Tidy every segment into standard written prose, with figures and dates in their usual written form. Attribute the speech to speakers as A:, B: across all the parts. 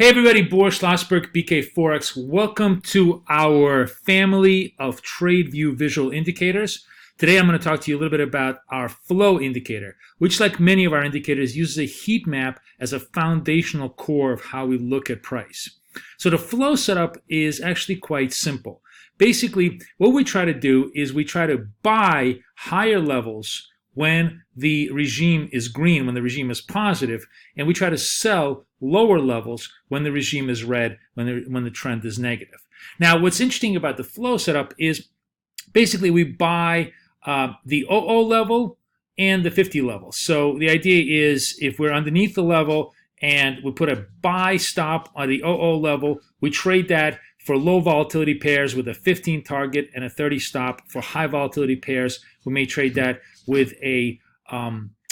A: Hey everybody, Boris Schlossberg, BK Forex. Welcome to our family of TradeView visual indicators. Today I'm going to talk to you a little bit about our flow indicator, which like many of our indicators uses a heat map as a foundational core of how we look at price. So the flow setup is actually quite simple. Basically, what we try to do is we try to buy higher levels when the regime is green, when the regime is positive, and we try to sell lower levels when the regime is red, when the trend is negative. Now, what's interesting about the flow setup is basically we buy the 00 level and the 50 level. So the idea is if we're underneath the level and we put a buy stop on the 00 level, we trade that for low volatility pairs with a 15 target and a 30 stop. For high volatility pairs, we may trade that with a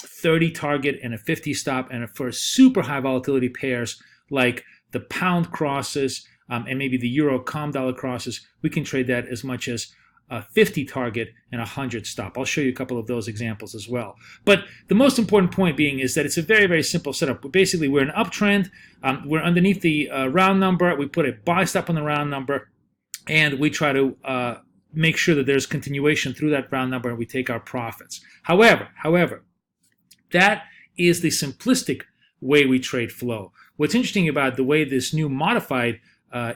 A: 30 target and a 50 stop. And for super high volatility pairs like the pound crosses and maybe the euro com dollar crosses, we can trade that as much as a 50 target and a 100 stop. I'll show you a couple of those examples as well. But the most important point being is that it's a very, very simple setup. Basically, we're in an uptrend. We're underneath the round number. We put a buy stop on the round number, and we try to make sure that there's continuation through that round number, and we take our profits. However, that is the simplistic way we trade flow. What's interesting about the way this new modified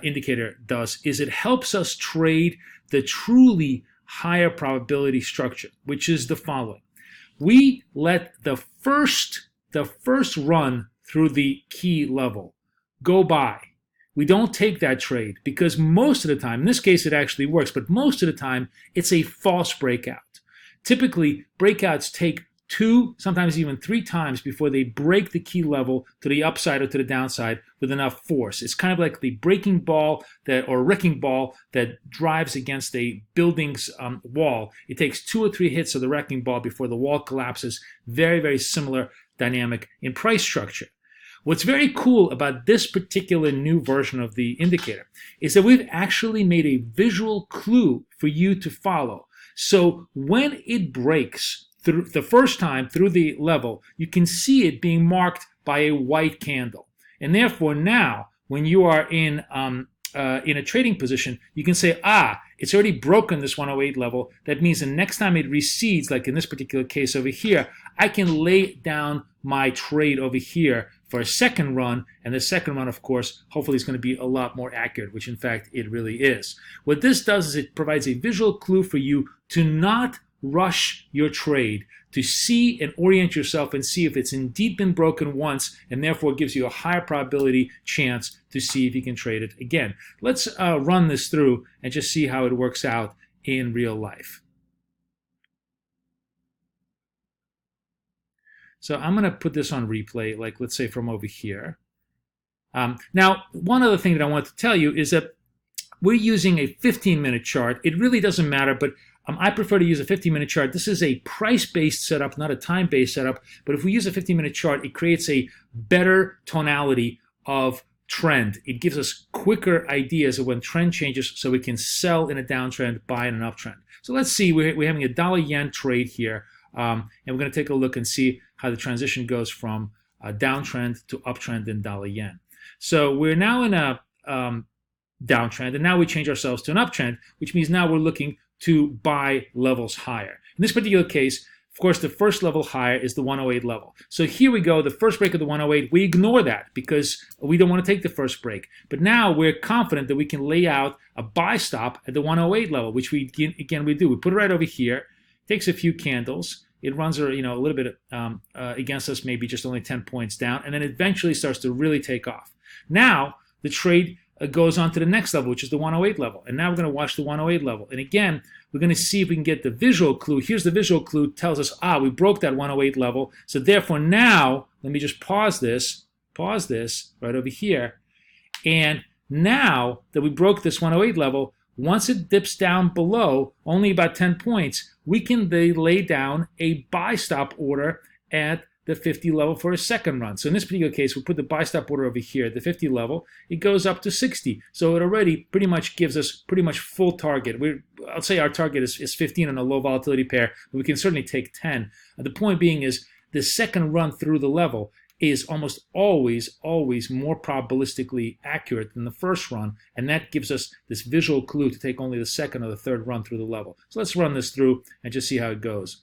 A: indicator does is it helps us trade the truly higher probability structure, which is the following. We let the first run through the key level go by. We don't take that trade because most of the time, in this case it actually works, but most of the time it's a false breakout. Typically, breakouts take 2, sometimes even 3 times before they break the key level to the upside or to the downside with enough force. It's kind of like the breaking ball or wrecking ball that drives against a building's wall. It takes 2 or 3 hits of the wrecking ball before the wall collapses. Very, very similar dynamic in price structure. What's very cool about this particular new version of the indicator is that we've actually made a visual clue for you to follow. So when it breaks through the first time through the level, you can see it being marked by a white candle. And therefore now, when you are in a trading position, you can say, it's already broken this 108 level. That means the next time it recedes, like in this particular case over here, I can lay down my trade over here for a second run, and the second run, of course, hopefully is going to be a lot more accurate, which in fact it really is. What this does is it provides a visual clue for you to not rush your trade, to see and orient yourself and see if it's indeed been broken once, and therefore gives you a higher probability chance to see if you can trade it again. Let's run this through and just see how it works out in real life. So I'm going to put this on replay, like let's say from over here. Now, one other thing that I want to tell you is that we're using a 15-minute chart. It really doesn't matter, but I prefer to use a 15-minute chart. This is a price-based setup, not a time-based setup. But if we use a 15-minute chart, it creates a better tonality of trend. It gives us quicker ideas of when trend changes so we can sell in a downtrend, buy in an uptrend. So let's see, we're having a dollar-yen trade here. And we're going to take a look and see how the transition goes from a downtrend to uptrend in dollar-yen. So we're now in a downtrend, and now we change ourselves to an uptrend, which means now we're looking to buy levels higher. In this particular case, of course, the first level higher is the 108 level. So here we go, the first break of the 108, we ignore that because we don't want to take the first break. But now we're confident that we can lay out a buy stop at the 108 level, which we do. We put it right over here, takes a few candles, it runs a little bit against us, maybe just only 10 points down, and then eventually starts to really take off. Now the trade goes on to the next level, which is the 108 level. And now we're going to watch the 108 level. And again, we're going to see if we can get the visual clue. Here's the visual clue. It tells us, we broke that 108 level. So therefore now, let me just pause this right over here. And now that we broke this 108 level, once it dips down below only about 10 points, we can lay down a buy stop order at the 50 level for a second run. So in this particular case, we put the buy stop order over here at the 50 level. It goes up to 60. So it already pretty much gives us pretty much full target. I'll say our target is 15 on a low volatility pair, but we can certainly take 10. The point being is the second run through the level is almost always more probabilistically accurate than the first run, and that gives us this visual clue to take only the second or the third run through the level. So let's run this through and just see how it goes.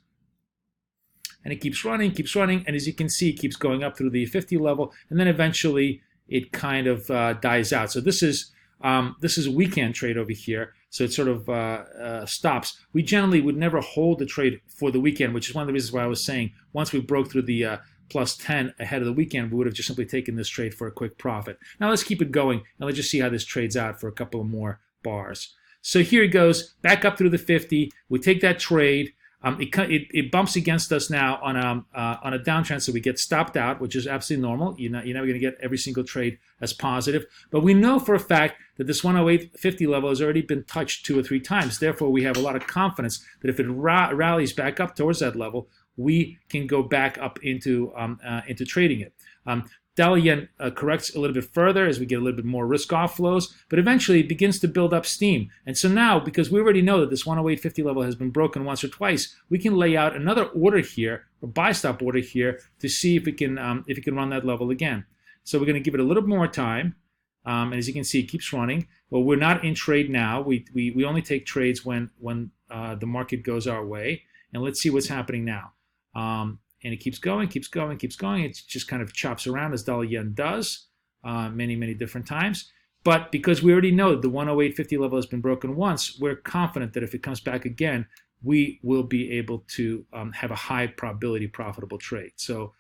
A: And it keeps running, and as you can see, it keeps going up through the 50 level, and then eventually it kind of dies out. So this is a weekend trade over here, so it sort of stops. We generally would never hold the trade for the weekend, which is one of the reasons why I was saying once we broke through the plus 10 ahead of the weekend, we would have just simply taken this trade for a quick profit. Now let's keep it going, and let's just see how this trades out for a couple of more bars. So here it goes, back up through the 50. We take that trade. It bumps against us now on a downtrend, so we get stopped out, which is absolutely normal. You're never going to get every single trade as positive. But we know for a fact that this 108.50 level has already been touched 2 or 3 times. Therefore, we have a lot of confidence that if it rallies back up towards that level, we can go back up into trading it. Dollar yen corrects a little bit further as we get a little bit more risk-off flows, but eventually it begins to build up steam. And so now, because we already know that this 108.50 level has been broken once or twice, we can lay out another order here, a buy stop order here, to see if it can run that level again. So we're going to give it a little more time. And as you can see, it keeps running. Well, we're not in trade now. We only take trades when the market goes our way. And let's see what's happening now. And it keeps going. It just kind of chops around as dollar yen does many different times. But because we already know the 108.50 level has been broken once, we're confident that if it comes back again, we will be able to have a high probability profitable trade. So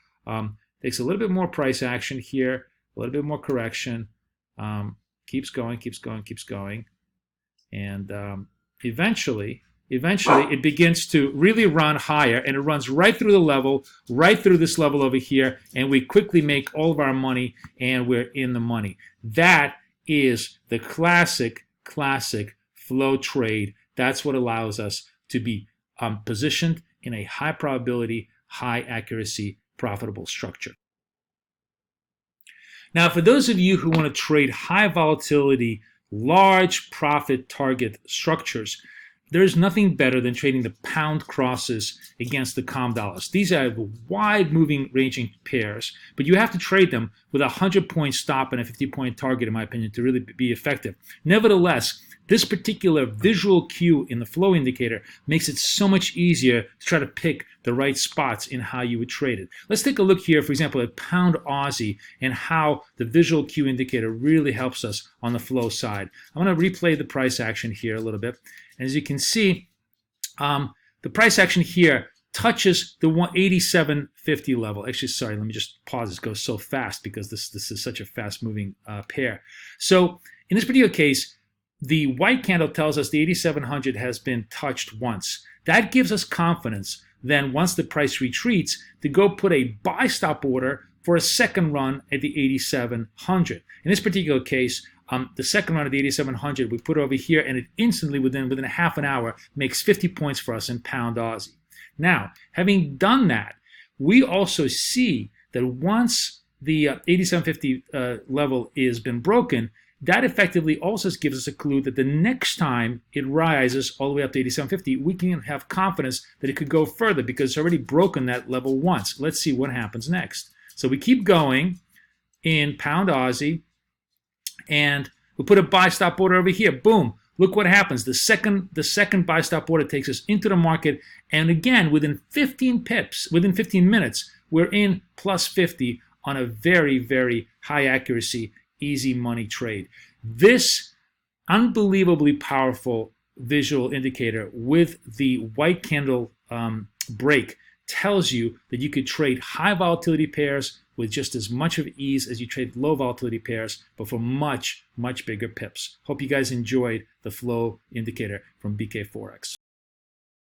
A: takes a little bit more price action here, a little bit more correction. Keeps going. And eventually it begins to really run higher, and it runs right through the level, right through this level over here, and we quickly make all of our money, and we're in the money. That is the classic flow trade. That's what allows us to be positioned in a high probability, high accuracy, profitable structure. Now, for those of you who want to trade high volatility, large profit target structures, there's nothing better than trading the pound crosses against the COM dollars. These are wide moving ranging pairs, but you have to trade them with a 100-point stop and a 50-point target, in my opinion, to really be effective. Nevertheless, this particular visual cue in the flow indicator makes it so much easier to try to pick the right spots in how you would trade it. Let's take a look here, for example, at Pound Aussie and how the visual cue indicator really helps us on the flow side. I'm going to replay the price action here a little bit. And as you can see, the price action here touches the 187.50 level. Actually, sorry, let me just pause. This goes so fast because this is such a fast-moving pair. So in this particular case, the white candle tells us the 8700 has been touched once. That gives us confidence then once the price retreats to go put a buy stop order for a second run at the 8700. In this particular case, the second run of the 8700 we put over here, and it instantly within a half an hour makes 50 points for us in Pound Aussie. Now, having done that, we also see that once the 8750 level has been broken, that effectively also gives us a clue that the next time it rises all the way up to 8750, we can have confidence that it could go further because it's already broken that level once. Let's see what happens next. So we keep going in Pound Aussie, and we put a buy stop order over here. Boom. Look what happens. The second buy stop order takes us into the market, and again, within 15 pips, within 15 minutes, we're in plus 50 on a very high accuracy, easy money trade. This unbelievably powerful visual indicator with the white candle break tells you that you could trade high volatility pairs with just as much of ease as you trade low volatility pairs, but for much bigger pips. Hope you guys enjoyed the flow indicator from BK Forex.